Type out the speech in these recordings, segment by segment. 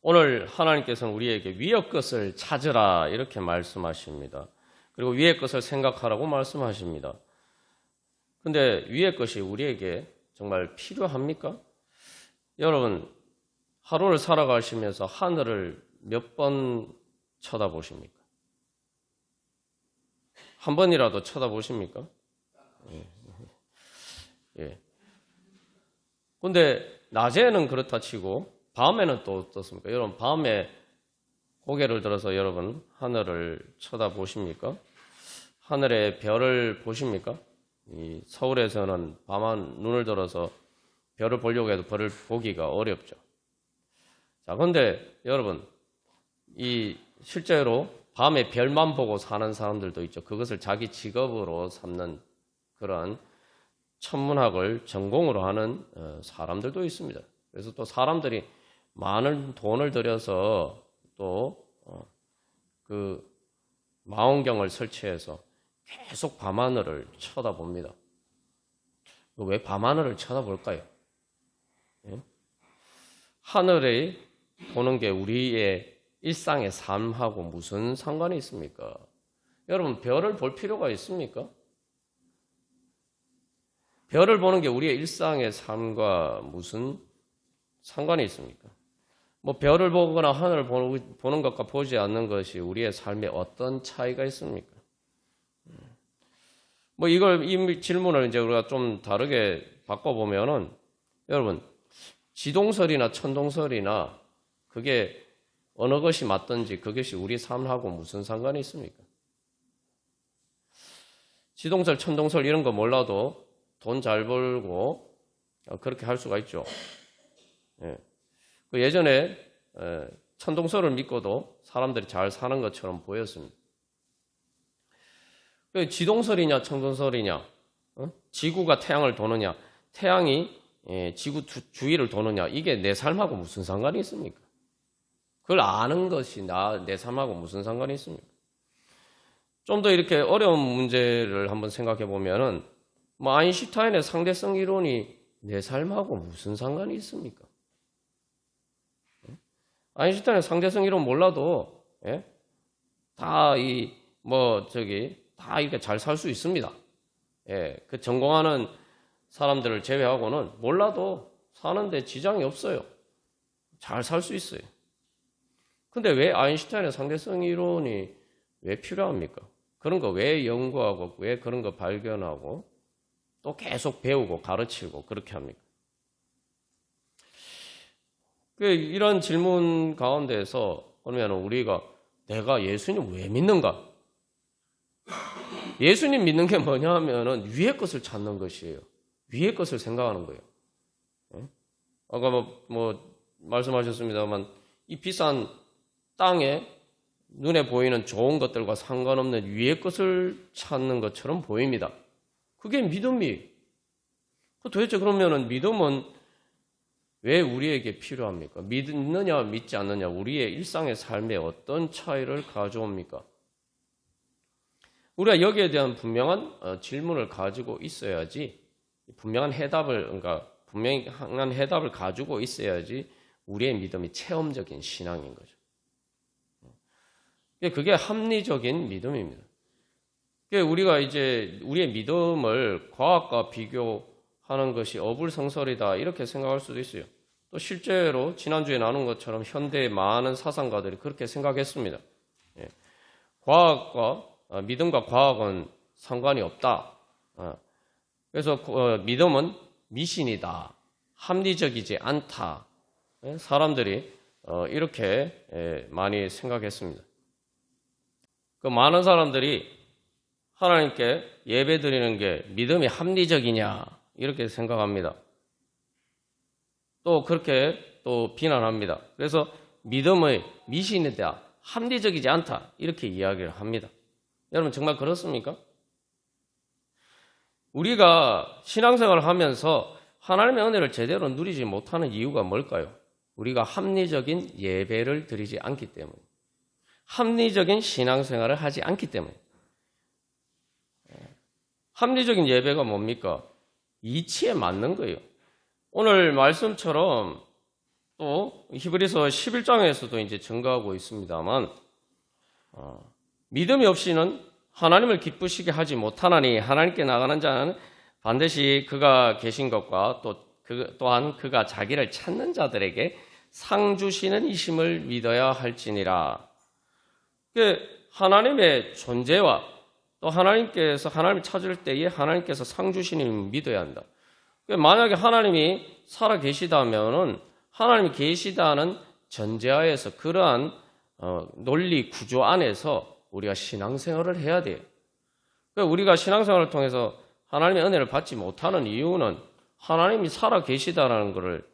오늘 하나님께서는 우리에게 위의 것을 찾으라 이렇게 말씀하십니다. 그리고 위의 것을 생각하라고 말씀하십니다. 근데 위의 것이 우리에게 정말 필요합니까? 여러분, 하루를 살아가시면서 하늘을 몇 번 쳐다보십니까? 한 번이라도 쳐다보십니까? 예. 근데 낮에는 그렇다 치고 밤에는 또 어떻습니까? 여러분, 밤에 고개를 들어서 여러분 하늘을 쳐다보십니까? 하늘의 별을 보십니까? 이 서울에서는 밤한 눈을 들어서 별을 보려고 해도 별을 보기가 어렵죠. 자, 근데 여러분, 이 실제로 밤에 별만 보고 사는 사람들도 있죠. 그것을 자기 직업으로 삼는 그런 천문학을 전공으로 하는 사람들도 있습니다. 그래서 또 사람들이 많은 돈을 들여서 또 그 망원경을 설치해서 계속 밤하늘을 쳐다봅니다. 왜 밤하늘을 쳐다볼까요? 예? 하늘에 보는 게 우리의 일상의 삶하고 무슨 상관이 있습니까? 여러분, 별을 볼 필요가 있습니까? 별을 보는 게 우리의 일상의 삶과 무슨 상관이 있습니까? 뭐 별을 보거나 하늘을 보는 것과 보지 않는 것이 우리의 삶에 어떤 차이가 있습니까? 뭐 이 질문을 이제 우리가 좀 다르게 바꿔보면은 여러분, 지동설이나 천동설이나 그게 어느 것이 맞든지 그것이 우리 삶하고 무슨 상관이 있습니까? 지동설, 천동설 이런 거 몰라도 돈 잘 벌고 그렇게 할 수가 있죠. 예. 예전에 천동설을 믿고도 사람들이 잘 사는 것처럼 보였습니다. 지동설이냐 천동설이냐, 지구가 태양을 도느냐, 태양이 지구 주위를 도느냐, 이게 내 삶하고 무슨 상관이 있습니까? 그걸 아는 것이 내 삶하고 무슨 상관이 있습니까? 좀 더 이렇게 어려운 문제를 한번 생각해 보면은 뭐 아인슈타인의 상대성 이론이 내 삶하고 무슨 상관이 있습니까? 아인슈타인의 상대성 이론 몰라도 다 다 이렇게 잘 살 수 있습니다. 그 전공하는 사람들을 제외하고는 몰라도 사는데 지장이 없어요. 잘 살 수 있어요. 근데 왜 아인슈타인의 상대성 이론이 왜 필요합니까? 그런 거 왜 연구하고 왜 그런 거 발견하고 또 계속 배우고 가르치고 그렇게 합니까? 이런 질문 가운데에서 그러면 우리가 내가 예수님 왜 믿는가? 예수님 믿는 게 뭐냐 하면은 위의 것을 찾는 것이에요. 위의 것을 생각하는 거예요. 아까 말씀하셨습니다만 이 비싼 땅에 눈에 보이는 좋은 것들과 상관없는 위의 것을 찾는 것처럼 보입니다. 그게 믿음이에요. 도대체 그러면은 믿음은 왜 우리에게 필요합니까? 믿느냐 믿지 않느냐, 우리의 일상의 삶에 어떤 차이를 가져옵니까? 우리가 여기에 대한 분명한 질문을 가지고 있어야지, 분명한 해답을 가지고 있어야지 우리의 믿음이 체험적인 신앙인 거죠. 그게 합리적인 믿음입니다. 우리가 이제 우리의 믿음을 과학과 비교하는 것이 어불성설이다 이렇게 생각할 수도 있어요. 또 실제로 지난주에 나눈 것처럼 현대의 많은 사상가들이 그렇게 생각했습니다. 믿음과 과학은 상관이 없다. 그래서 믿음은 미신이다. 합리적이지 않다. 사람들이 이렇게 많이 생각했습니다. 많은 사람들이 하나님께 예배 드리는 게 믿음이 합리적이냐 이렇게 생각합니다. 또 그렇게 또 비난합니다. 그래서 믿음의 미신이다, 합리적이지 않다 이렇게 이야기를 합니다. 여러분 정말 그렇습니까? 우리가 신앙생활을 하면서 하나님의 은혜를 제대로 누리지 못하는 이유가 뭘까요? 우리가 합리적인 예배를 드리지 않기 때문에, 합리적인 신앙생활을 하지 않기 때문에. 합리적인 예배가 뭡니까? 이치에 맞는 거예요. 오늘 말씀처럼 또 히브리서 11장에서도 이제 증거하고 있습니다만 믿음이 없이는 하나님을 기쁘시게 하지 못하나니 하나님께 나가는 자는 반드시 그가 계신 것과 또한 그가 자기를 찾는 자들에게 상 주시는 이심을 믿어야 할지니라. 하나님의 존재와 또 하나님께서 하나님을 찾을 때에 하나님께서 상 주시는 믿어야 한다. 만약에 하나님이 살아 계시다면은 하나님이 계시다는 전제하에서 그러한 논리 구조 안에서 우리가 신앙생활을 해야 돼요. 우리가 신앙생활을 통해서 하나님의 은혜를 받지 못하는 이유는 하나님이 살아 계시다는 것을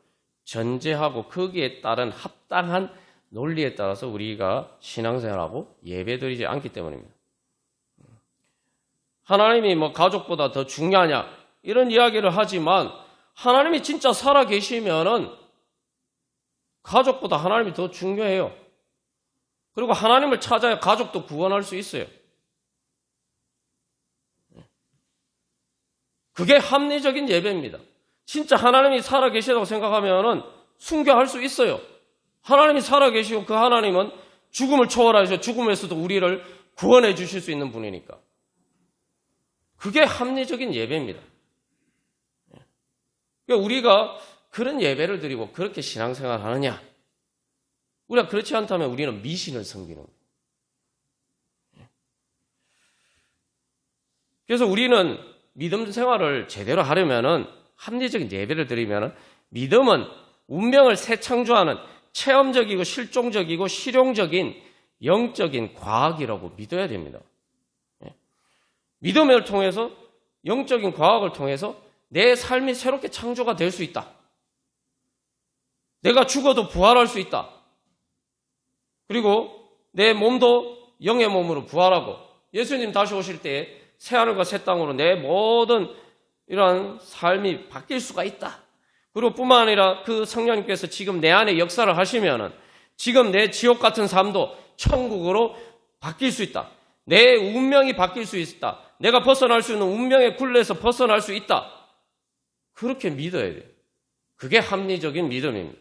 전제하고 거기에 따른 합당한 논리에 따라서 우리가 신앙생활하고 예배드리지 않기 때문입니다. 하나님이 가족보다 더 중요하냐 이런 이야기를 하지만 하나님이 진짜 살아 계시면은 가족보다 하나님이 더 중요해요. 그리고 하나님을 찾아야 가족도 구원할 수 있어요. 그게 합리적인 예배입니다. 진짜 하나님이 살아 계시다고 생각하면은 순교할 수 있어요. 하나님이 살아 계시고 그 하나님은 죽음을 초월하셔 죽음에서도 우리를 구원해 주실 수 있는 분이니까. 그게 합리적인 예배입니다. 그러니까 우리가 그런 예배를 드리고 그렇게 신앙생활을 하느냐? 우리가 그렇지 않다면 우리는 미신을 섬기는 거예요. 그래서 우리는 믿음 생활을 제대로 하려면은 합리적인 예배를 드리면은 믿음은 운명을 새 창조하는 체험적이고 실종적이고 실용적인 영적인 과학이라고 믿어야 됩니다. 믿음을 통해서 영적인 과학을 통해서 내 삶이 새롭게 창조가 될 수 있다. 내가 죽어도 부활할 수 있다. 그리고 내 몸도 영의 몸으로 부활하고 예수님 다시 오실 때에 새하늘과 새 땅으로 내 모든 이러한 삶이 바뀔 수가 있다. 그리고 뿐만 아니라 그 성령님께서 지금 내 안에 역사를 하시면은 지금 내 지옥 같은 삶도 천국으로 바뀔 수 있다. 내 운명이 바뀔 수 있다. 내가 벗어날 수 있는 운명의 굴레에서 벗어날 수 있다. 그렇게 믿어야 돼요. 그게 합리적인 믿음입니다.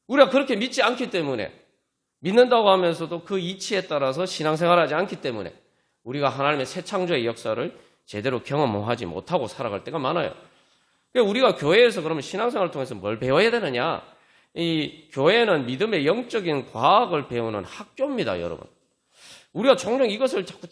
우리가 그렇게 믿지 않기 때문에 믿는다고 하면서도 그 이치에 따라서 신앙생활하지 않기 때문에 우리가 하나님의 새 창조의 역사를 제대로 경험하지 못하고 살아갈 때가 많아요. 우리가 교회에서 그러면 신앙생활을 통해서 뭘 배워야 되느냐? 이 교회는 믿음의 영적인 과학을 배우는 학교입니다, 여러분. 우리가 종종 이것을 자꾸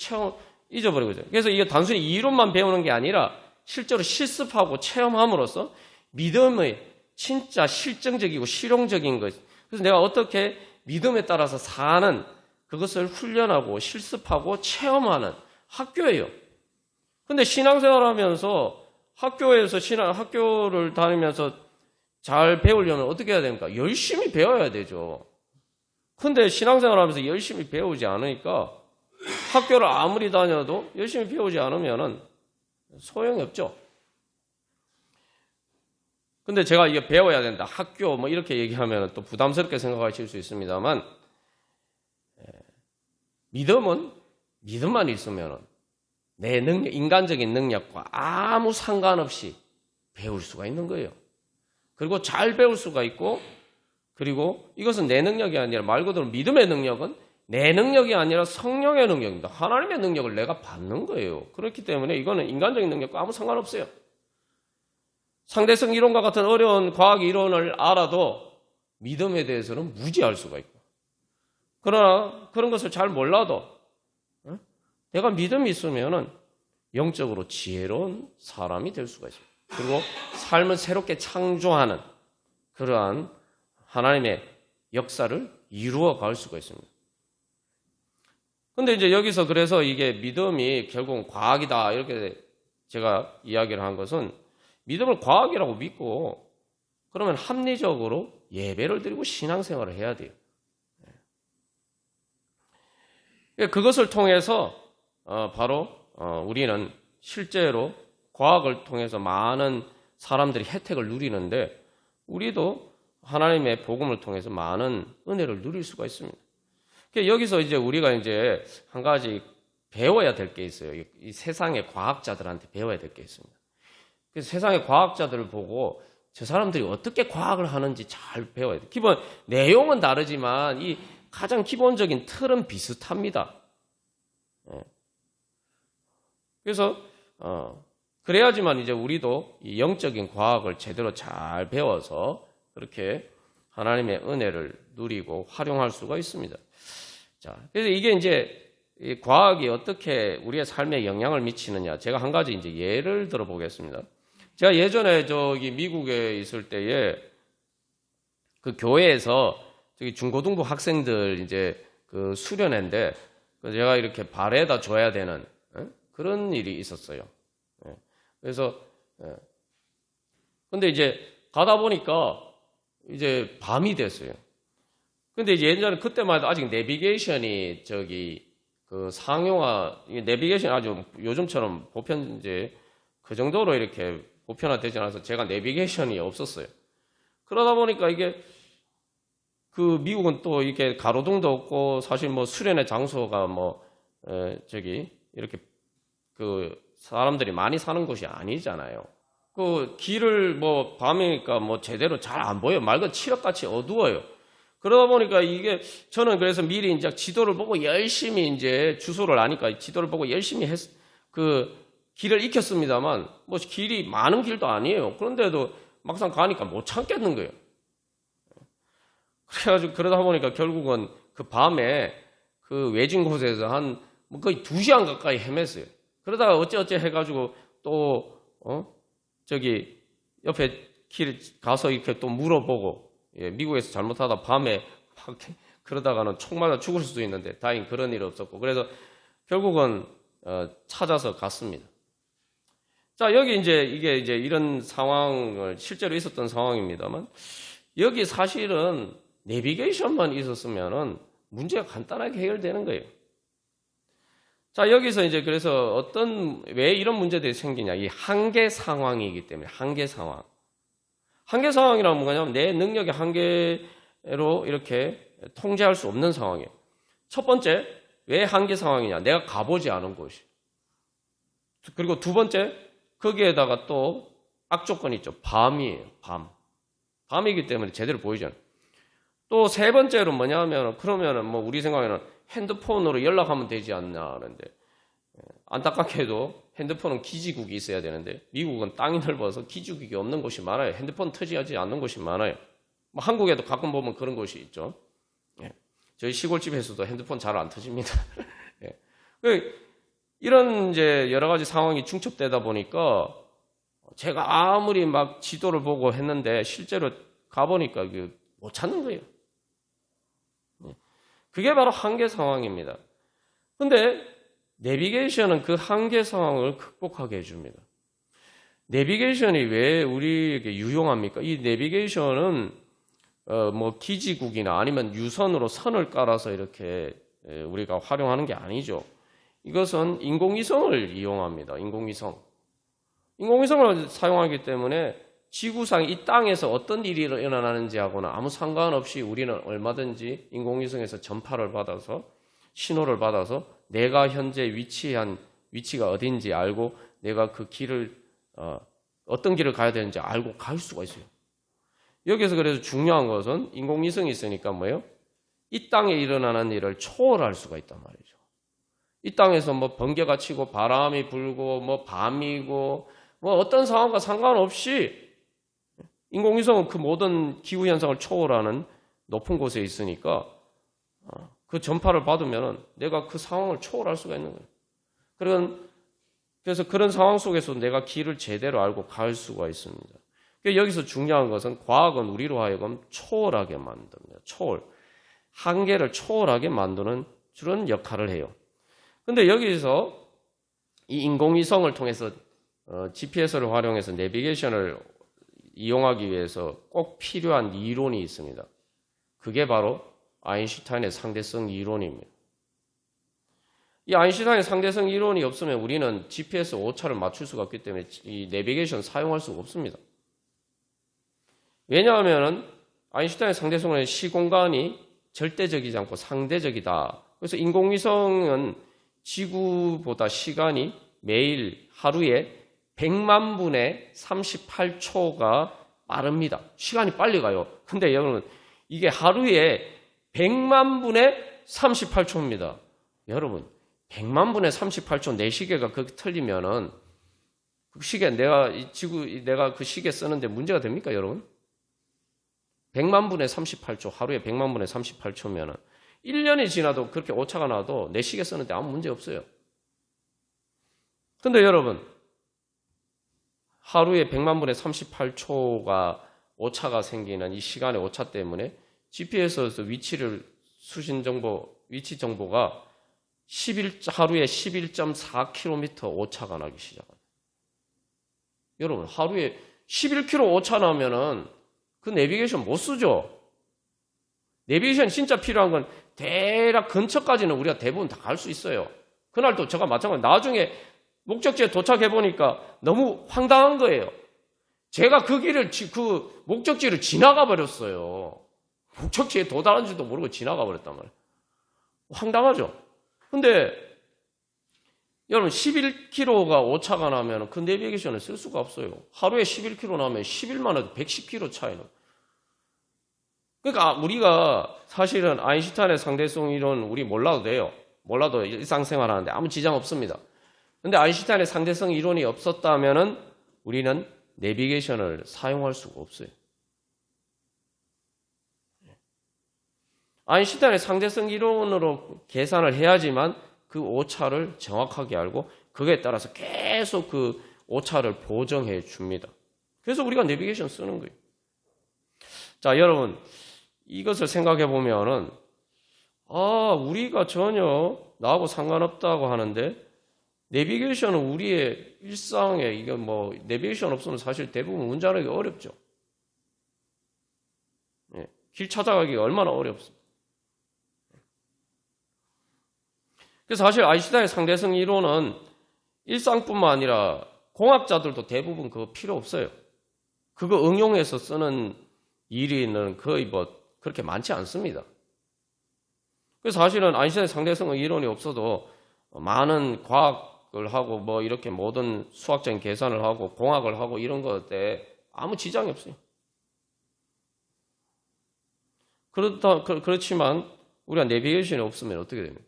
잊어버리고 있어요. 그래서 이게 단순히 이론만 배우는 게 아니라 실제로 실습하고 체험함으로써 믿음의 진짜 실증적이고 실용적인 것. 그래서 내가 어떻게 믿음에 따라서 사는 그것을 훈련하고 실습하고 체험하는 학교예요. 근데 신앙생활 하면서 학교를 다니면서 잘 배우려면 어떻게 해야 됩니까? 열심히 배워야 되죠. 근데 신앙생활 하면서 열심히 배우지 않으니까 학교를 아무리 다녀도 열심히 배우지 않으면 소용이 없죠. 근데 제가 이게 배워야 된다. 학교 이렇게 얘기하면 또 부담스럽게 생각하실 수 있습니다만 믿음은 믿음만 있으면 내 능력, 인간적인 능력과 아무 상관없이 배울 수가 있는 거예요. 그리고 잘 배울 수가 있고 그리고 이것은 내 능력이 아니라 말 그대로 믿음의 능력은 내 능력이 아니라 성령의 능력입니다. 하나님의 능력을 내가 받는 거예요. 그렇기 때문에 이거는 인간적인 능력과 아무 상관없어요. 상대성 이론과 같은 어려운 과학 이론을 알아도 믿음에 대해서는 무지할 수가 있고 그러나 그런 것을 잘 몰라도 내가 믿음이 있으면 영적으로 지혜로운 사람이 될 수가 있습니다. 그리고 삶을 새롭게 창조하는 그러한 하나님의 역사를 이루어 갈 수가 있습니다. 근데 이제 여기서 그래서 이게 믿음이 결국은 과학이다 이렇게 제가 이야기를 한 것은 믿음을 과학이라고 믿고 그러면 합리적으로 예배를 드리고 신앙생활을 해야 돼요. 그것을 통해서 바로 우리는 실제로 과학을 통해서 많은 사람들이 혜택을 누리는데 우리도 하나님의 복음을 통해서 많은 은혜를 누릴 수가 있습니다. 여기서 이제 우리가 이제 한 가지 배워야 될 게 있어요. 이 세상의 과학자들한테 배워야 될 게 있습니다. 그래서 세상의 과학자들을 보고 저 사람들이 어떻게 과학을 하는지 잘 배워야 돼요. 기본 내용은 다르지만 이 가장 기본적인 틀은 비슷합니다. 그래서 그래야지만 이제 우리도 이 영적인 과학을 제대로 잘 배워서 그렇게 하나님의 은혜를 누리고 활용할 수가 있습니다. 자, 그래서 이게 이제 이 과학이 어떻게 우리의 삶에 영향을 미치느냐, 제가 한 가지 이제 예를 들어 보겠습니다. 제가 예전에 저기 미국에 있을 때에 그 교회에서 저기 중고등부 학생들 이제 그 수련회인데 제가 이렇게 발에다 줘야 되는 그런 일이 있었어요. 그래서 근데 이제 가다 보니까 이제 밤이 됐어요. 근데 이제 예전에 그때만 해도 아직 내비게이션이 저기 그 상용화 내비게이션 아주 요즘처럼 보편 이제 그 정도로 이렇게 보편화되지 않아서 제가 내비게이션이 없었어요. 그러다 보니까 이게 그 미국은 또 이렇게 가로등도 없고 사실 뭐 수련의 장소가 뭐 저기 이렇게 그 사람들이 많이 사는 곳이 아니잖아요. 그 길을 뭐 밤이니까 뭐 제대로 잘 안 보여요. 맑은 칠흑같이 어두워요. 그러다 보니까 이게 저는 그래서 미리 이제 지도를 보고 열심히 이제 주소를 아니까 지도를 보고 열심히 그 길을 익혔습니다만 뭐 길이 많은 길도 아니에요. 그런데도 막상 가니까 못 참겠는 거예요. 그래가지고 그러다 보니까 결국은 그 밤에 그 외진 곳에서 한 뭐 거의 2시간 가까이 헤맸어요. 그러다가 어째 해가지고 또 저기 옆에 길 가서 이렇게 또 물어보고 미국에서 잘못하다 밤에 막 그러다가는 총 맞아 죽을 수도 있는데 다행히 그런 일 없었고 그래서 결국은 찾아서 갔습니다. 자 여기 이제 이게 이제 이런 상황을 실제로 있었던 상황입니다만 여기 사실은 내비게이션만 있었으면은 문제가 간단하게 해결되는 거예요. 자, 여기서 이제 그래서 왜 이런 문제들이 생기냐. 이 한계 상황이기 때문에, 한계 상황. 한계 상황이라는 뭐냐면 내 능력의 한계로 이렇게 통제할 수 없는 상황이에요. 첫 번째, 왜 한계 상황이냐. 내가 가보지 않은 곳이. 그리고 두 번째, 거기에다가 또 악조건이 있죠. 밤이에요, 밤. 밤이기 때문에 제대로 보이지 않아요. 또 세 번째로 뭐냐면, 그러면은 뭐 우리 생각에는 핸드폰으로 연락하면 되지 않나 하는데 안타깝게도 핸드폰은 기지국이 있어야 되는데 미국은 땅이 넓어서 기지국이 없는 곳이 많아요. 핸드폰 터지하지 않는 곳이 많아요. 뭐 한국에도 가끔 보면 그런 곳이 있죠. 저희 시골집에서도 핸드폰 잘 안 터집니다. 이런 이제 여러 가지 상황이 중첩되다 보니까 제가 아무리 막 지도를 보고 했는데 실제로 가보니까 못 찾는 거예요. 그게 바로 한계 상황입니다. 근데 내비게이션은 그 한계 상황을 극복하게 해줍니다. 내비게이션이 왜 우리에게 유용합니까? 이 내비게이션은 뭐 기지국이나 아니면 유선으로 선을 깔아서 이렇게 우리가 활용하는 게 아니죠. 이것은 인공위성을 이용합니다. 인공위성을 사용하기 때문에 지구상 이 땅에서 어떤 일이 일어나는지 하고는 아무 상관없이 우리는 얼마든지 인공위성에서 전파를 받아서 신호를 받아서 내가 현재 위치가 어딘지 알고 내가 그 길을 어떤 길을 가야 되는지 알고 갈 수가 있어요. 여기서 그래서 중요한 것은 인공위성이 있으니까 뭐예요? 이 땅에 일어나는 일을 초월할 수가 있단 말이죠. 이 땅에서 뭐 번개가 치고 바람이 불고 뭐 밤이고 뭐 어떤 상황과 상관없이 인공위성은 그 모든 기후현상을 초월하는 높은 곳에 있으니까 그 전파를 받으면 내가 그 상황을 초월할 수가 있는 거예요. 그래서 그런 상황 속에서 내가 길을 제대로 알고 갈 수가 있습니다. 여기서 중요한 것은 과학은 우리로 하여금 초월하게 만듭니다. 한계를 초월하게 만드는 그런 역할을 해요. 근데 여기서 이 인공위성을 통해서 GPS를 활용해서 내비게이션을 이용하기 위해서 꼭 필요한 이론이 있습니다. 그게 바로 아인슈타인의 상대성 이론입니다. 이 아인슈타인의 상대성 이론이 없으면 우리는 GPS 오차를 맞출 수가 없기 때문에 이 내비게이션 사용할 수가 없습니다. 왜냐하면 아인슈타인의 상대성은 시공간이 절대적이지 않고 상대적이다. 그래서 인공위성은 지구보다 시간이 매일 하루에 100만 분의 38초가 빠릅니다. 시간이 빨리 가요. 근데 여러분, 이게 하루에 100만 분의 38초입니다. 여러분, 100만 분의 38초 내 시계가 그렇게 틀리면은 그 시계 내가 그 시계 쓰는데 문제가 됩니까, 여러분? 100만 분의 38초, 하루에 100만 분의 38초면은 1년이 지나도 그렇게 오차가 나도 내 시계 쓰는데 아무 문제 없어요. 근데 여러분, 하루에 100만 분의 38초가 오차가 생기는 이 시간의 오차 때문에 GPS에서 위치 정보가 하루에 11.4km 오차가 나기 시작합니다. 여러분, 하루에 11km 오차 나면은 그 내비게이션 못 쓰죠? 내비게이션 진짜 필요한 건 대략 근처까지는 우리가 대부분 다 갈 수 있어요. 그날도 제가 마찬가지, 나중에 목적지에 도착해 보니까 너무 황당한 거예요. 제가 그 목적지를 지나가 버렸어요. 목적지에 도달한지도 모르고 지나가 버렸단 말이에요. 황당하죠? 근데 여러분, 11km가 오차가 나면 그 내비게이션을 쓸 수가 없어요. 하루에 11km 나면 10일만 해도 110km 차이는. 그러니까 우리가 사실은 아인슈타인의 상대성 이론 우리 몰라도 돼요. 몰라도 일상생활 하는데 아무 지장 없습니다. 근데 아인슈타인의 상대성 이론이 없었다면은 우리는 내비게이션을 사용할 수가 없어요. 아인슈타인의 상대성 이론으로 계산을 해야지만 그 오차를 정확하게 알고 그거에 따라서 계속 그 오차를 보정해 줍니다. 그래서 우리가 내비게이션 쓰는 거예요. 자, 여러분, 이것을 생각해 보면은 우리가 전혀 나하고 상관없다고 하는데 내비게이션은 우리의 일상에 이게 내비게이션 없으면 사실 대부분 운전하기 어렵죠. 길 찾아가기가 얼마나 어렵습니까? 그래서 사실 아인슈타인의 상대성 이론은 일상뿐만 아니라 공학자들도 대부분 그거 필요 없어요. 그거 응용해서 쓰는 일은 거의 그렇게 많지 않습니다. 그래서 사실은 아인슈타인의 상대성 이론이 없어도 많은 과학을 하고 이렇게 모든 수학적인 계산을 하고 공학을 하고 이런 것에 아무 지장이 없어요. 그렇지만 우리가 내비게이션이 없으면 어떻게 됩니까?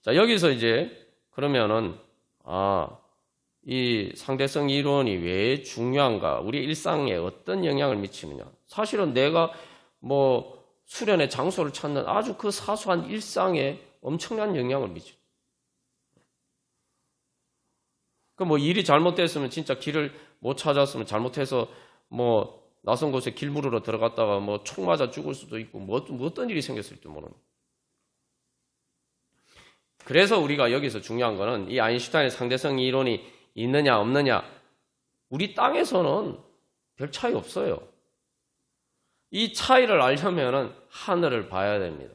자, 여기서 이제 그러면은 이 상대성 이론이 왜 중요한가? 우리 일상에 어떤 영향을 미치느냐? 사실은 내가 수련의 장소를 찾는 아주 그 사소한 일상에 엄청난 영향을 미쳐요. 일이 잘못됐으면 진짜 길을 못 찾았으면 잘못해서 낯선 곳에 길 물으러 들어갔다가 총 맞아 죽을 수도 있고 어떤 일이 생겼을지 모르는. 그래서 우리가 여기서 중요한 거는 이 아인슈타인의 상대성 이론이 있느냐 없느냐, 우리 땅에서는 별 차이 없어요. 이 차이를 알려면은 하늘을 봐야 됩니다.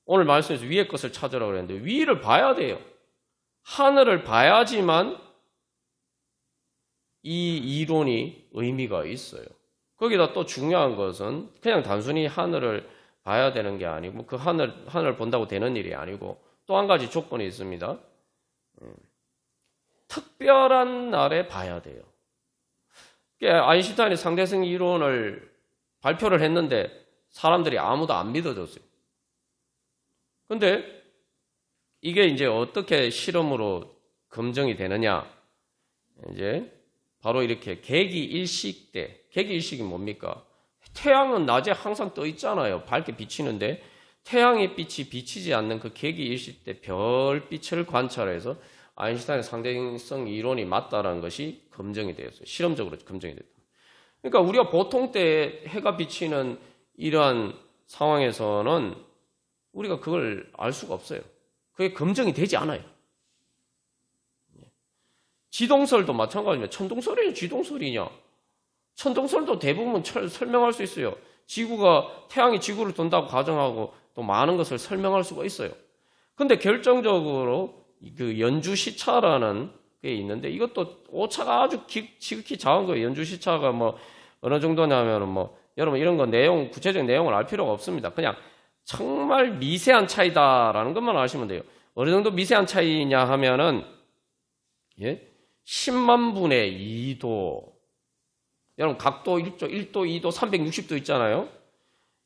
오늘 말씀에서 위의 것을 찾으라고 그랬는데 위를 봐야 돼요. 하늘을 봐야지만 이 이론이 의미가 있어요. 거기다 또 중요한 것은 그냥 단순히 하늘을 봐야 되는 게 아니고 그 하늘을 본다고 되는 일이 아니고 또 한 가지 조건이 있습니다. 특별한 날에 봐야 돼요. 아인슈타인이 상대성 이론을 발표를 했는데 사람들이 아무도 안 믿어줬어요. 근데 이게 이제 어떻게 실험으로 검증이 되느냐? 이제 바로 이렇게 계기일식 때, 계기일식이 뭡니까? 태양은 낮에 항상 떠 있잖아요. 밝게 비치는데 태양의 빛이 비치지 않는 그 계기일식 때 별빛을 관찰해서 아인슈타인의 상대성 이론이 맞다라는 것이 검증이 되었어요. 실험적으로 검증이 됐다. 그러니까 우리가 보통 때 해가 비치는 이러한 상황에서는 우리가 그걸 알 수가 없어요. 그게 검증이 되지 않아요. 지동설도 마찬가지입니다. 천동설이냐 지동설이냐. 천동설도 대부분 설명할 수 있어요. 태양이 지구를 돈다고 가정하고 또 많은 것을 설명할 수가 있어요. 근데 결정적으로 그 연주시차라는 게 있는데 이것도 오차가 아주 지극히 작은 거예요. 연주시차가 어느 정도냐면 여러분 이런 거 구체적인 내용을 알 필요가 없습니다. 그냥 정말 미세한 차이다라는 것만 아시면 돼요. 어느 정도 미세한 차이냐 하면은 10만 분의 2도 여러분 각도 1조, 1도, 2도, 360도 있잖아요.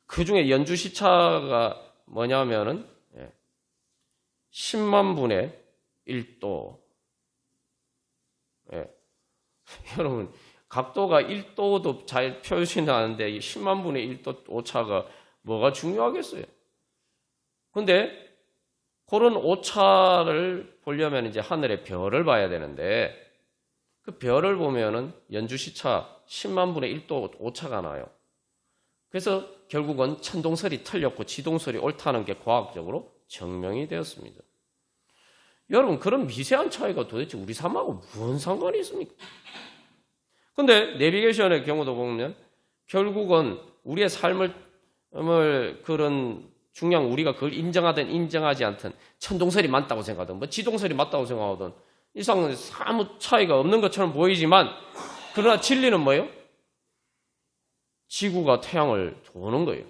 그 중에 연주시차가 뭐냐면은 10만 분의 1도. 예. 여러분 각도가 1도도 잘 표시나는데 10만 분의 1도 오차가 뭐가 중요하겠어요. 근데 그런 오차를 보려면 이제 하늘의 별을 봐야 되는데 그 별을 보면은 연주시차 10만 분의 1도 오차가 나요. 그래서 결국은 천동설이 틀렸고 지동설이 옳다는 게 과학적으로 증명이 되었습니다. 여러분 그런 미세한 차이가 도대체 우리 삶하고 무슨 상관이 있습니까? 근데 내비게이션의 경우도 보면 결국은 우리의 삶을 그런 중요한 우리가 그걸 인정하든 인정하지 않든 천동설이 맞다고 생각하든 뭐 지동설이 맞다고 생각하든 이상은 아무 차이가 없는 것처럼 보이지만 그러나 진리는 뭐예요? 지구가 태양을 도는 거예요.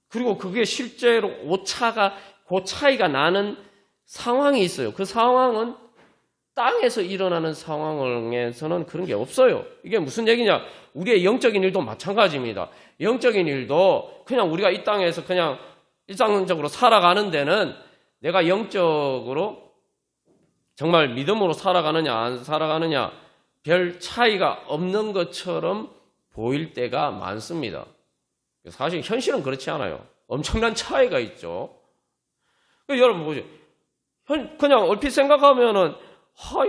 그리고 그게 실제로 오차가 그 차이가 나는 상황이 있어요. 그 상황은 땅에서 일어나는 상황에서는 그런 게 없어요. 이게 무슨 얘기냐? 우리의 영적인 일도 마찬가지입니다. 영적인 일도 그냥 우리가 이 땅에서 그냥 일상적으로 살아가는 데는 내가 영적으로 정말 믿음으로 살아가느냐 안 살아가느냐 별 차이가 없는 것처럼 보일 때가 많습니다. 사실 현실은 그렇지 않아요. 엄청난 차이가 있죠. 여러분 보세요. 그냥 얼핏 생각하면은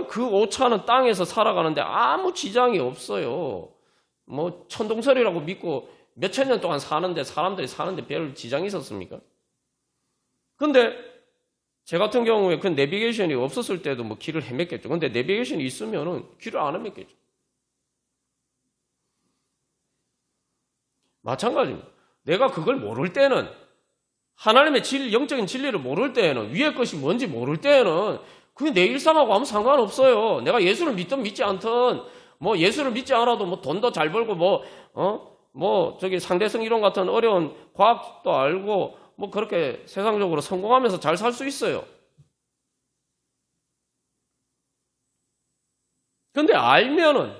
그 오차는 땅에서 살아가는데 아무 지장이 없어요. 뭐 천동설이라고 믿고 몇천 년 동안 사는데 사람들이 사는데 별 지장이 있었습니까? 근데 제 같은 경우에 그 내비게이션이 없었을 때도 뭐 길을 헤맸겠죠. 근데 내비게이션이 있으면은 길을 안 헤맸겠죠. 마찬가지입니다. 내가 그걸 모를 때는 하나님의 영적인 진리를 모를 때에는 위의 것이 뭔지 모를 때에는 그게 내 일상하고 아무 상관없어요. 내가 예수를 믿든 믿지 않든 뭐 예수를 믿지 않아도 뭐 돈도 잘 벌고 뭐 저기 상대성 이론 같은 어려운 과학도 알고 뭐 그렇게 세상적으로 성공하면서 잘 살 수 있어요. 근데 알면은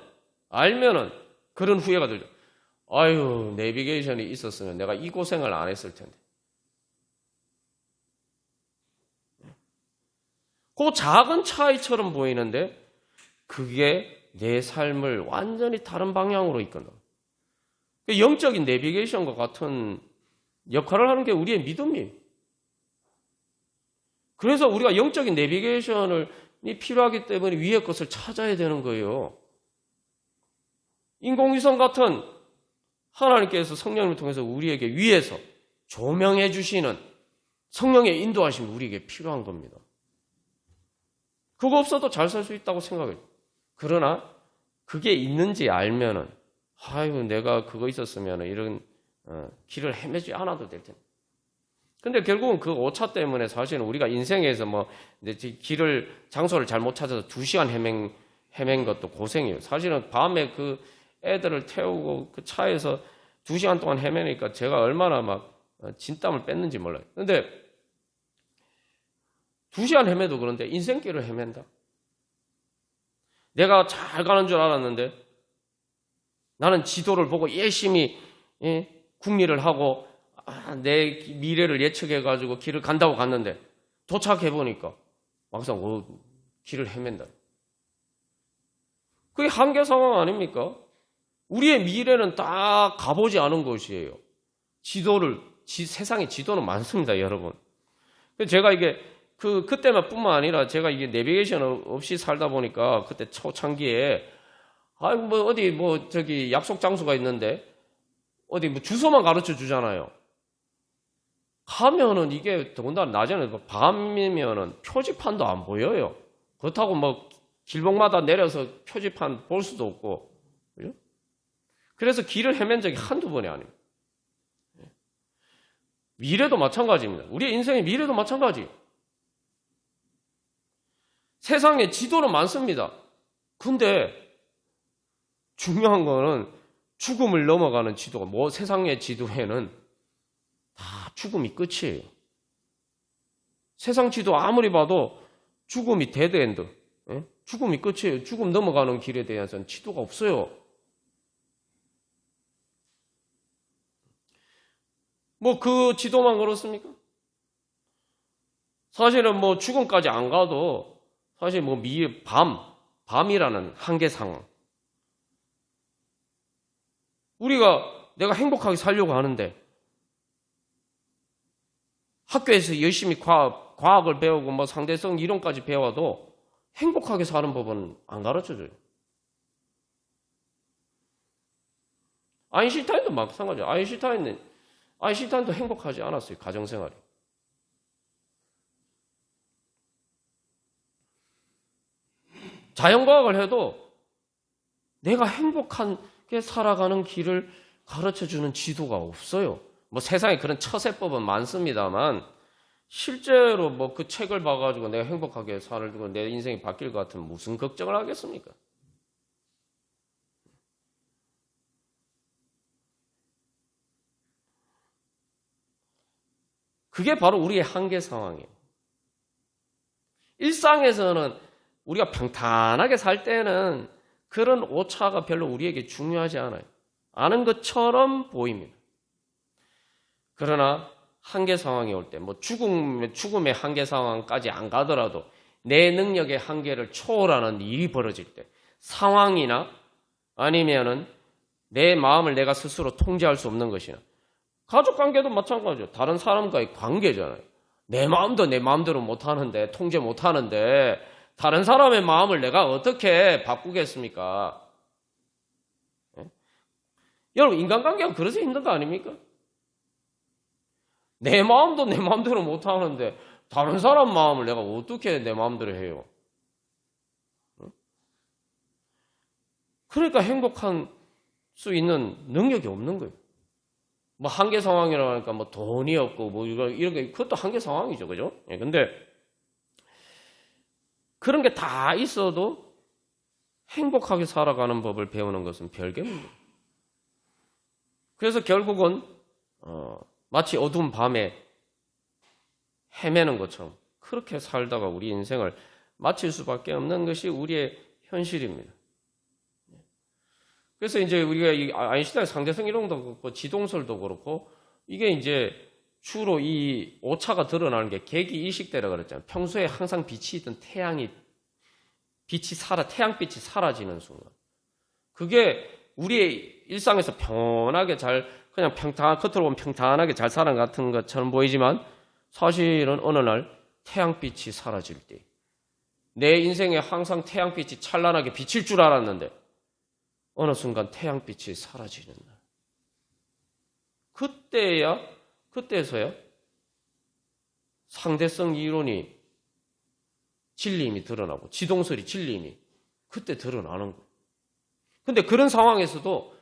그런 후회가 들죠. 아유, 내비게이션이 있었으면 내가 이 고생을 안 했을 텐데. 그 작은 차이처럼 보이는데 그게 내 삶을 완전히 다른 방향으로 이끈다. 영적인 내비게이션과 같은 역할을 하는 게 우리의 믿음이에요. 그래서 우리가 영적인 내비게이션이 필요하기 때문에 위의 것을 찾아야 되는 거예요. 인공위성 같은 하나님께서 성령을 통해서 우리에게 위에서 조명해 주시는 성령의 인도하심이 우리에게 필요한 겁니다. 그거 없어도 잘 살 수 있다고 생각해요. 그러나 그게 있는지 알면은 아이고 내가 그거 있었으면 이런 길을 헤매지 않아도 될 텐데. 근데 결국은 그 오차 때문에 사실은 우리가 인생에서 뭐 장소를 잘못 찾아서 2시간 헤맨 것도 고생이에요. 사실은 밤에 그 애들을 태우고 그 차에서 2시간 동안 헤매니까 제가 얼마나 막 진땀을 뺐는지 몰라요. 근데 2시간 헤매도 그런데 인생길을 헤맨다. 내가 잘 가는 줄 알았는데 나는 지도를 보고 열심히 궁리를 하고 내 미래를 예측해가지고 길을 간다고 갔는데 도착해보니까 막상 길을 헤맨다. 그게 한계 상황 아닙니까? 우리의 미래는 딱 가보지 않은 것이에요. 세상에 지도는 많습니다, 여러분. 제가 이게 그때만 뿐만 아니라 제가 이게 내비게이션 없이 살다 보니까 그때 초창기에 어디 저기 약속 장소가 있는데 어디 뭐 주소만 가르쳐 주잖아요. 가면은 이게 더군다나 낮에는 밤이면은 표지판도 안 보여요. 그렇다고 뭐 길목마다 내려서 표지판 볼 수도 없고. 그죠? 그래서 길을 헤맨 적이 한두 번이 아니에요. 미래도 마찬가지입니다. 우리의 인생의 미래도 마찬가지. 세상에 지도는 많습니다. 근데 중요한 거는 죽음을 넘어가는 지도가 세상의 지도에는 다 죽음이 끝이에요. 세상 지도 아무리 봐도 죽음이 데드엔드. 죽음이 끝이에요. 죽음 넘어가는 길에 대해서는 지도가 없어요. 뭐 그 지도만 그렇습니까? 사실은 뭐 죽음까지 안 가도 사실 뭐 밤이라는 한계 상황. 내가 행복하게 살려고 하는데 학교에서 열심히 과학을 배우고 뭐 상대성 이론까지 배워도 행복하게 사는 법은 안 가르쳐줘요. 아인슈타인도 마찬가지예요. 아인슈타인도 행복하지 않았어요. 가정생활이. 자연과학을 해도 내가 행복하게 살아가는 길을 가르쳐주는 지도가 없어요. 뭐 세상에 그런 처세법은 많습니다만 실제로 뭐 그 책을 봐가지고 내가 행복하게 살고 내 인생이 바뀔 것 같으면 무슨 걱정을 하겠습니까? 그게 바로 우리의 한계 상황이에요. 일상에서는 우리가 평탄하게 살 때는 그런 오차가 별로 우리에게 중요하지 않아요. 아는 것처럼 보입니다. 그러나 한계 상황이 올 때, 뭐 죽음의 한계 상황까지 안 가더라도 내 능력의 한계를 초월하는 일이 벌어질 때, 상황이나 아니면은 내 마음을 내가 스스로 통제할 수 없는 것이나, 가족 관계도 마찬가지죠. 다른 사람과의 관계잖아요. 내 마음도 내 마음대로 못하는데, 통제 못하는데, 다른 사람의 마음을 내가 어떻게 바꾸겠습니까? 예? 여러분, 인간관계가 그래서 힘든 거 아닙니까? 내 마음도 내 마음대로 못하는데 다른 사람 마음을 내가 어떻게 내 마음대로 해요? 그러니까 행복할 수 있는 능력이 없는 거예요. 뭐 한계 상황이라고 하니까 뭐 돈이 없고 뭐 이런 게 그것도 한계 상황이죠. 그죠? 예, 근데 그런 게 다 있어도 행복하게 살아가는 법을 배우는 것은 별개 문제예요. 그래서 결국은 마치 어두운 밤에 헤매는 것처럼 그렇게 살다가 우리 인생을 마칠 수밖에 없는 것이 우리의 현실입니다. 그래서 이제 우리가 이 아인슈타인 상대성 이론도 그렇고 지동설도 그렇고 이게 이제 주로 이 오차가 드러나는 게 계기 일식대라 그랬잖아요. 평소에 항상 빛이 있던 태양빛이 사라지는 순간. 그게 우리의 일상에서 편하게 그냥 겉으로 보면 평탄하게 잘 살아가는 것처럼 보이지만 사실은 어느 날 태양빛이 사라질 때 내 인생에 항상 태양빛이 찬란하게 비칠 줄 알았는데 어느 순간 태양빛이 사라지는 날. 그때서야 상대성 이론이 진리임이 드러나고 지동설이 진리임이 그때 드러나는 거예요. 근데 그런 상황에서도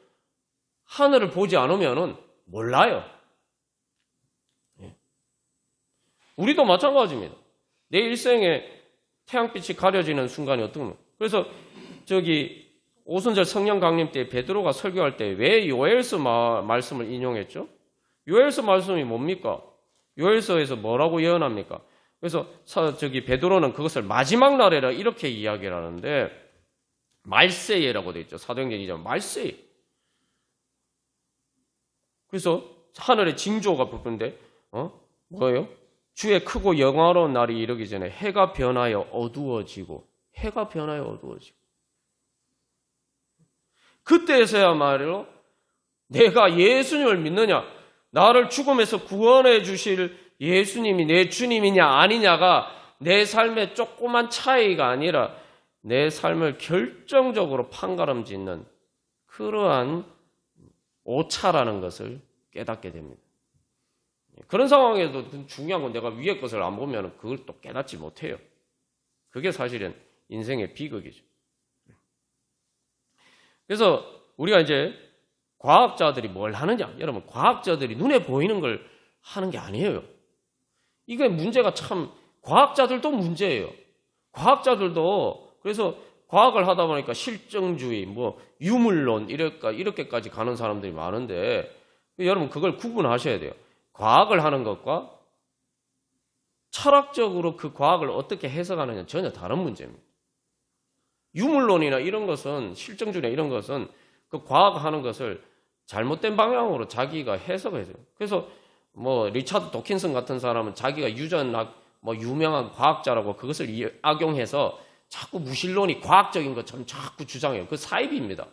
하늘을 보지 않으면 몰라요. 우리도 마찬가지입니다. 내 일생에 태양빛이 가려지는 순간이 어떻게 그래서 오순절 성령 강림 때 베드로가 설교할 때 왜 요엘서 말씀을 인용했죠? 요엘서 말씀이 뭡니까? 요엘서에서 뭐라고 예언합니까? 그래서 베드로는 그것을 마지막 날에라 이렇게 이야기를 하는데 말세예라고 되어 있죠. 사도행전 2장 말세. 그래서 하늘에 징조가 부른데 뭐예요? 주의 크고 영화로운 날이 이르기 전에 해가 변하여 어두워지고 그때에서야말로 내가 예수님을 믿느냐 나를 죽음에서 구원해 주실 예수님이 내 주님이냐 아니냐가 내 삶의 조그만 차이가 아니라 내 삶을 결정적으로 판가름짓는 그러한 오차라는 것을 깨닫게 됩니다. 그런 상황에도 중요한 건 내가 위의 것을 안 보면 그걸 또 깨닫지 못해요. 그게 사실은 인생의 비극이죠. 그래서 우리가 이제 과학자들이 뭘 하느냐? 여러분, 과학자들이 눈에 보이는 걸 하는 게 아니에요. 이게 문제가 참, 과학자들도 문제예요. 과학자들도, 그래서 과학을 하다 보니까 실증주의, 유물론, 이렇게까지 가는 사람들이 많은데, 여러분, 그걸 구분하셔야 돼요. 과학을 하는 것과 철학적으로 그 과학을 어떻게 해석하느냐 전혀 다른 문제입니다. 유물론이나 이런 것은 실증주의나 이런 것은 그 과학하는 것을 잘못된 방향으로 자기가 해석을 해요. 그래서 뭐 리차드 도킨슨 같은 사람은 자기가 유전학 뭐 유명한 과학자라고 그것을 악용해서 자꾸 무신론이 과학적인 것처럼 자꾸 주장해요. 그 사이비입니다.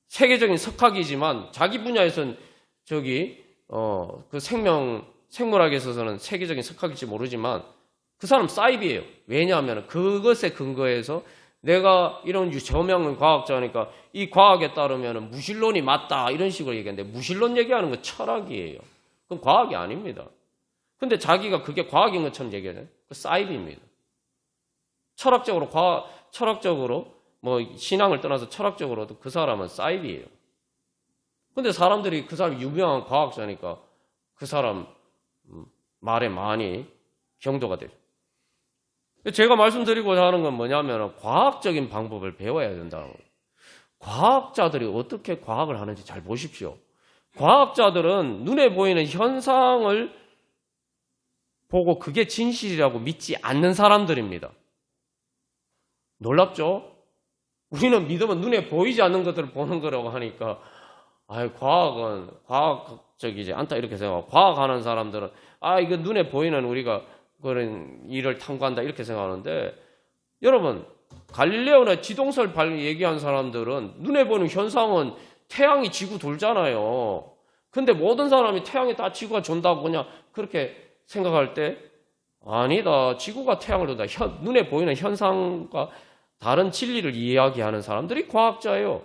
세계적인 석학이지만 자기 분야에서는 그 생물학에 있어서는 세계적인 석학일지 모르지만 그 사람 사이비예요. 왜냐하면 그것에 근거해서 내가 이런 저명한 과학자니까 이 과학에 따르면 무신론이 맞다 이런 식으로 얘기하는데 무신론 얘기하는 건 철학이에요. 그건 과학이 아닙니다. 근데 자기가 그게 과학인 것처럼 얘기하잖아요. 그 사이비입니다. 철학적으로 뭐 신앙을 떠나서 철학적으로도 그 사람은 사이비예요. 근데 사람들이 그 사람이 유명한 과학자니까 그 사람 말에 많이 경도가 돼요. 제가 말씀드리고자 하는 건 뭐냐면 과학적인 방법을 배워야 된다는 거예요. 과학자들이 어떻게 과학을 하는지 잘 보십시오. 과학자들은 눈에 보이는 현상을 보고 그게 진실이라고 믿지 않는 사람들입니다. 놀랍죠? 우리는 믿으면 눈에 보이지 않는 것들을 보는 거라고 하니까 과학은 과학적이지 않다 이렇게 생각하고 과학하는 사람들은 이거 눈에 보이는 우리가 그런 일을 탐구한다 이렇게 생각하는데 여러분 갈릴레오나 지동설 얘기한 사람들은 눈에 보이는 현상은 태양이 지구 돌잖아요. 근데 모든 사람이 태양이 다 지구가 돈다고 그냥 그렇게 생각할 때 아니다. 지구가 태양을 돈다. 눈에 보이는 현상과 다른 진리를 이야기하는 사람들이 과학자예요.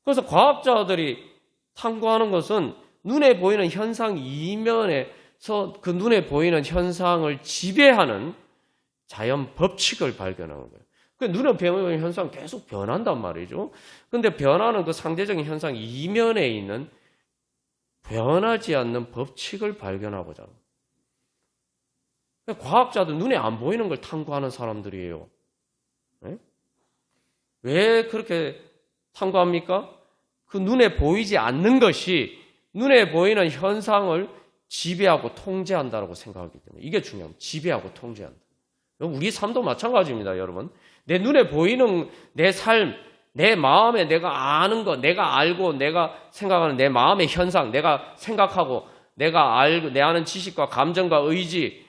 그래서 과학자들이 탐구하는 것은 눈에 보이는 현상 이면에서 그 눈에 보이는 현상을 지배하는 자연 법칙을 발견하는 거예요. 그 눈에 보이는 현상은 계속 변한단 말이죠. 근데 변하는 그 상대적인 현상 이면에 있는 변하지 않는 법칙을 발견하고자 합니다. 과학자들 눈에 안 보이는 걸 탐구하는 사람들이에요. 네? 왜 그렇게 탐구합니까? 그 눈에 보이지 않는 것이 눈에 보이는 현상을 지배하고 통제한다고 생각하기 때문에 이게 중요합니다. 지배하고 통제한다. 우리 삶도 마찬가지입니다, 여러분. 내 눈에 보이는 내 삶, 내 마음에 내가 아는 것, 내가 알고 내가 생각하는 내 마음의 현상, 내가 생각하고 내가 알고 내 아는 지식과 감정과 의지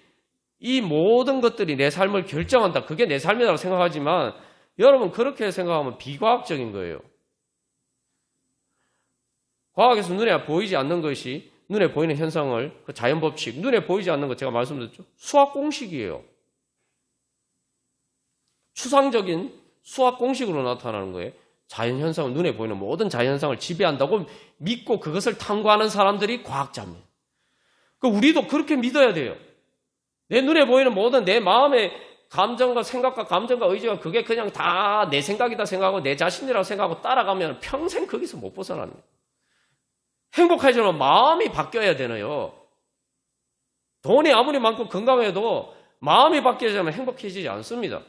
이 모든 것들이 내 삶을 결정한다. 그게 내 삶이라고 생각하지만 여러분 그렇게 생각하면 비과학적인 거예요. 과학에서 눈에 보이지 않는 것이 눈에 보이는 현상을 그 자연 법칙, 눈에 보이지 않는 것 제가 말씀드렸죠. 수학 공식이에요. 추상적인 수학 공식으로 나타나는 거예요. 자연 현상을 눈에 보이는 모든 자연 현상을 지배한다고 믿고 그것을 탐구하는 사람들이 과학자입니다. 우리도 그렇게 믿어야 돼요. 내 눈에 보이는 모든 내 마음의 감정과 생각과 감정과 의지가 그게 그냥 다 내 생각이다 생각하고 내 자신이라고 생각하고 따라가면 평생 거기서 못 벗어납니다. 행복해지려면 마음이 바뀌어야 되나요? 돈이 아무리 많고 건강해도 마음이 바뀌어야만 행복해지지 않습니다.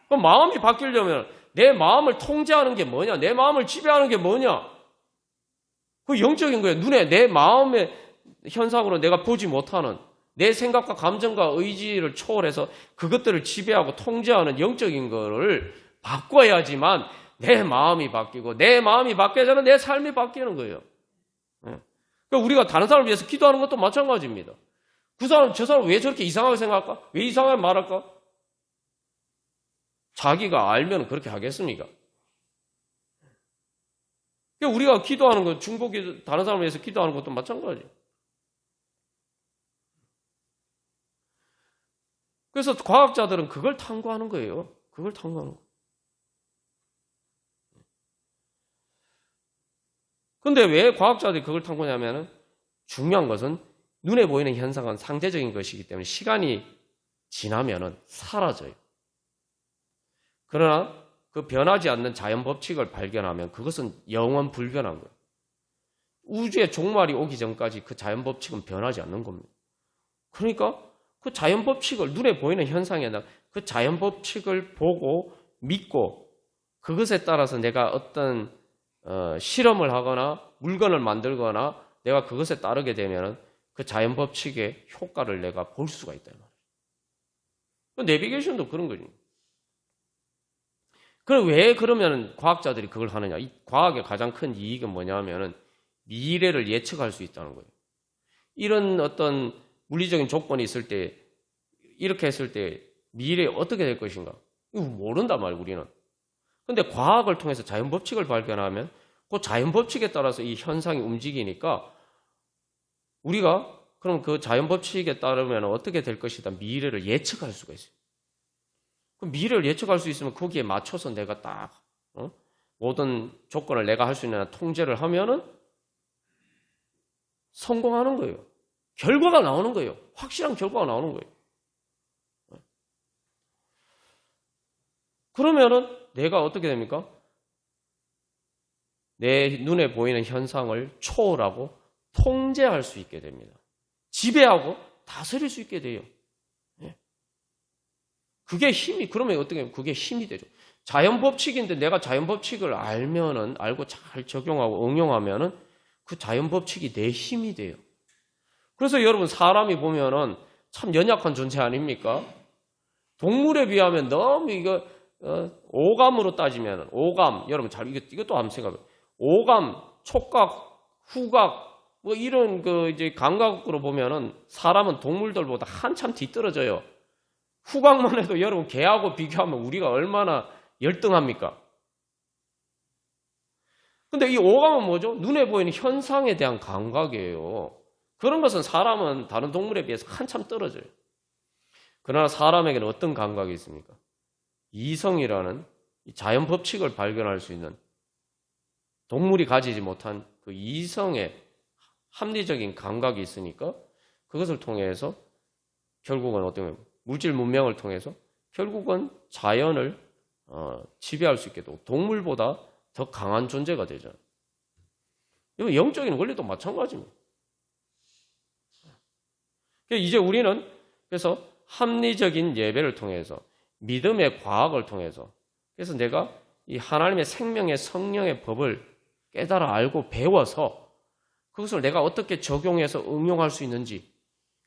그럼 마음이 바뀌려면 내 마음을 통제하는 게 뭐냐? 내 마음을 지배하는 게 뭐냐? 그 영적인 거예요. 눈에 내 마음의 현상으로 내가 보지 못하는 내 생각과 감정과 의지를 초월해서 그것들을 지배하고 통제하는 영적인 거를 바꿔야지만 내 마음이 바뀌고 내 마음이 바뀌어야지만 내 삶이 바뀌는 거예요. 그러니까 우리가 다른 사람을 위해서 기도하는 것도 마찬가지입니다. 그 사람, 저 사람 왜 저렇게 이상하게 생각할까? 왜 이상하게 말할까? 자기가 알면 그렇게 하겠습니까? 그러니까 우리가 기도하는 것, 중보기 다른 사람을 위해서 기도하는 것도 마찬가지예요. 그래서 과학자들은 그걸 탐구하는 거예요. 그걸 탐구하는 거예요. 근데 왜 과학자들이 그걸 탐구냐면은 중요한 것은 눈에 보이는 현상은 상대적인 것이기 때문에 시간이 지나면은 사라져요. 그러나 그 변하지 않는 자연 법칙을 발견하면 그것은 영원 불변한 거예요. 우주의 종말이 오기 전까지 그 자연 법칙은 변하지 않는 겁니다. 그러니까 그 자연 법칙을 눈에 보이는 현상에다 그 자연 법칙을 보고 믿고 그것에 따라서 내가 어떤 실험을 하거나 물건을 만들거나 내가 그것에 따르게 되면 그 자연 법칙의 효과를 내가 볼 수가 있다. 내비게이션도 그런 거죠. 그럼 왜 그러면 과학자들이 그걸 하느냐? 이 과학의 가장 큰 이익은 뭐냐면은 미래를 예측할 수 있다는 거예요. 이런 어떤 물리적인 조건이 있을 때, 이렇게 했을 때 미래에 어떻게 될 것인가? 이거 모른단 말이에요, 우리는. 근데 과학을 통해서 자연 법칙을 발견하면 그 자연 법칙에 따라서 이 현상이 움직이니까 우리가 그럼 그 자연 법칙에 따르면 어떻게 될 것이다 미래를 예측할 수가 있어요. 그럼 미래를 예측할 수 있으면 거기에 맞춰서 내가 딱 모든 조건을 내가 할 수 있는 통제를 하면은 성공하는 거예요. 결과가 나오는 거예요. 확실한 결과가 나오는 거예요. 그러면은 내가 어떻게 됩니까? 내 눈에 보이는 현상을 초월하고 통제할 수 있게 됩니다. 지배하고 다스릴 수 있게 돼요. 그게 힘이, 그러면 어떻게 하면 그게 힘이 되죠. 자연 법칙인데 내가 자연 법칙을 알면은, 알고 잘 적용하고 응용하면은 그 자연 법칙이 내 힘이 돼요. 그래서 여러분 사람이 보면은 참 연약한 존재 아닙니까? 동물에 비하면 너무 이거 오감으로 따지면 오감 여러분 잘 이것도 한번 생각해. 오감, 촉각, 후각 뭐 이런 그 이제 감각으로 보면은 사람은 동물들보다 한참 뒤떨어져요. 후각만 해도 여러분 개하고 비교하면 우리가 얼마나 열등합니까? 근데 이 오감은 뭐죠? 눈에 보이는 현상에 대한 감각이에요. 그런 것은 사람은 다른 동물에 비해서 한참 떨어져요. 그러나 사람에게는 어떤 감각이 있습니까? 이성이라는 자연 법칙을 발견할 수 있는 동물이 가지지 못한 그 이성의 합리적인 감각이 있으니까 그것을 통해서 결국은 어떤 거예요? 물질 문명을 통해서 결국은 자연을 지배할 수 있게 되고 동물보다 더 강한 존재가 되죠. 이거 영적인 원리도 마찬가지입니다. 이제 우리는 그래서 합리적인 예배를 통해서 믿음의 과학을 통해서 그래서 내가 이 하나님의 생명의 성령의 법을 깨달아 알고 배워서 그것을 내가 어떻게 적용해서 응용할 수 있는지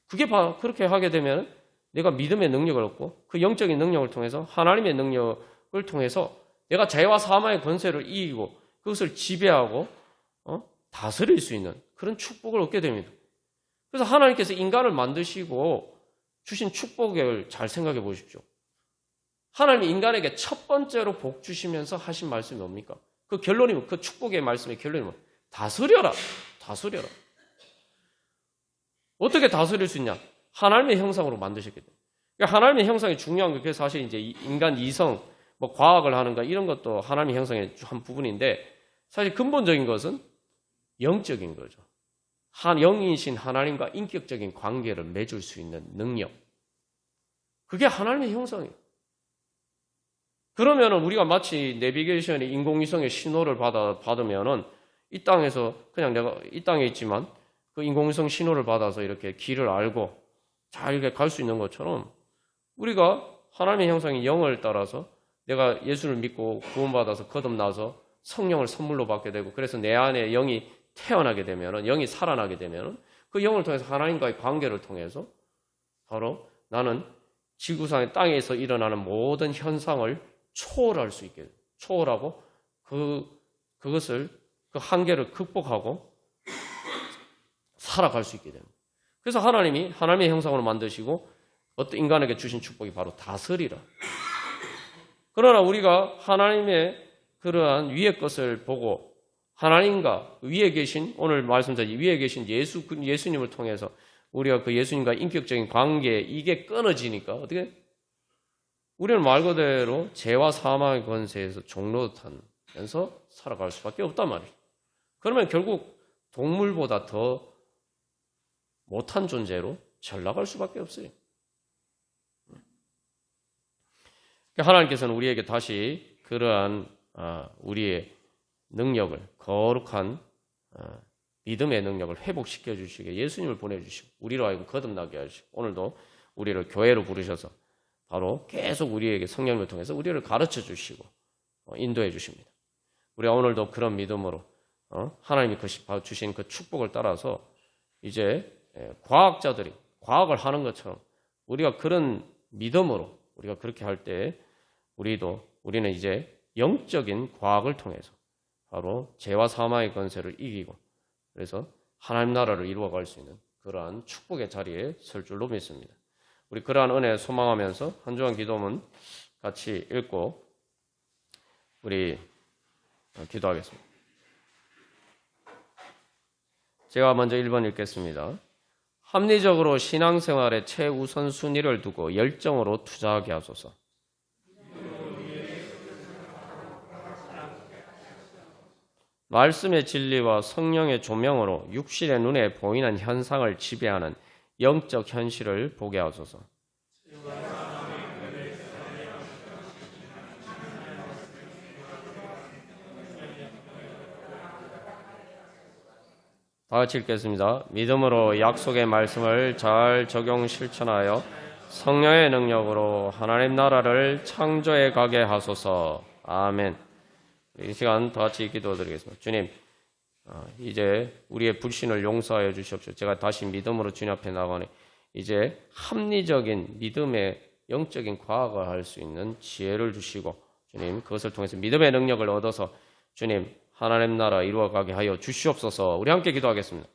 그게 바로 그렇게 하게 되면 내가 믿음의 능력을 얻고 그 영적인 능력을 통해서 하나님의 능력을 통해서 내가 죄와 사망의 권세를 이기고 그것을 지배하고 다스릴 수 있는 그런 축복을 얻게 됩니다. 그래서 하나님께서 인간을 만드시고 주신 축복을 잘 생각해 보십시오. 하나님이 인간에게 첫 번째로 복 주시면서 하신 말씀이 뭡니까? 그 결론이 그 축복의 말씀의 결론이 뭡니까? 다스려라. 다스려라. 어떻게 다스릴 수 있냐? 하나님의 형상으로 만드셨기 때문에. 그러니까 하나님의 형상이 중요한 게 그래서 사실 이제 인간 이성, 뭐 과학을 하는가 이런 것도 하나님의 형상의 한 부분인데 사실 근본적인 것은 영적인 거죠. 영이신 하나님과 인격적인 관계를 맺을 수 있는 능력. 그게 하나님의 형상이에요. 그러면은 우리가 마치 내비게이션이 인공위성의 신호를 받으면은 이 땅에서 그냥 내가 이 땅에 있지만 그 인공위성 신호를 받아서 이렇게 길을 알고 잘 이렇게 갈 수 있는 것처럼 우리가 하나님의 형상인 영을 따라서 내가 예수를 믿고 구원받아서 거듭나서 성령을 선물로 받게 되고 그래서 내 안에 영이 태어나게 되면은 영이 살아나게 되면은 그 영을 통해서 하나님과의 관계를 통해서 바로 나는 지구상의 땅에서 일어나는 모든 현상을 초월할 수 있게 초월하고 그것을 그 한계를 극복하고 살아갈 수 있게 됩니다. 그래서 하나님이 하나님의 형상으로 만드시고 어떤 인간에게 주신 축복이 바로 다스리라. 그러나 우리가 하나님의 그러한 위의 것을 보고 하나님과 위에 계신 오늘 말씀드린 위에 계신 예수님을 통해서 우리가 그 예수님과 인격적인 관계 이게 끊어지니까 어떻게 우리는 말 그대로 죄와 사망의 권세에서 종노릇하면서 살아갈 수밖에 없단 말이에요. 그러면 결국 동물보다 더 못한 존재로 전락할 수밖에 없어요. 하나님께서는 우리에게 다시 그러한 우리의 능력을 거룩한 믿음의 능력을 회복시켜 주시게 예수님을 보내주시고 우리로 하여금 거듭나게 하시고 오늘도 우리를 교회로 부르셔서 바로 계속 우리에게 성령을 통해서 우리를 가르쳐 주시고 인도해 주십니다. 우리가 오늘도 그런 믿음으로 하나님이 주신 그 축복을 따라서 이제 과학자들이 과학을 하는 것처럼 우리가 그런 믿음으로 우리가 그렇게 할 때 우리는 이제 영적인 과학을 통해서 바로 죄와 사망의 권세를 이기고 그래서 하나님 나라를 이루어갈 수 있는 그러한 축복의 자리에 설 줄로 믿습니다. 우리 그러한 은혜 소망하면서 한 주간 기도문 같이 읽고 우리 기도하겠습니다. 제가 먼저 1번 읽겠습니다. 합리적으로 신앙생활에 최우선 순위를 두고 열정으로 투자하게 하소서. 말씀의 진리와 성령의 조명으로 육신의 눈에 보이는 현상을 지배하는 영적 현실을 보게 하소서. 다 같이 읽겠습니다. 믿음으로 약속의 말씀을 잘 적용 실천하여 성령의 능력으로 하나님 나라를 창조해 가게 하소서. 아멘. 이 시간 다 같이 기도드리겠습니다. 주님, 이제 우리의 불신을 용서하여 주시옵소서. 제가 다시 믿음으로 주님 앞에 나가니 이제 합리적인 믿음의 영적인 과학을 할 수 있는 지혜를 주시고 주님 그것을 통해서 믿음의 능력을 얻어서 주님 하나님 나라 이루어가게 하여 주시옵소서. 우리 함께 기도하겠습니다.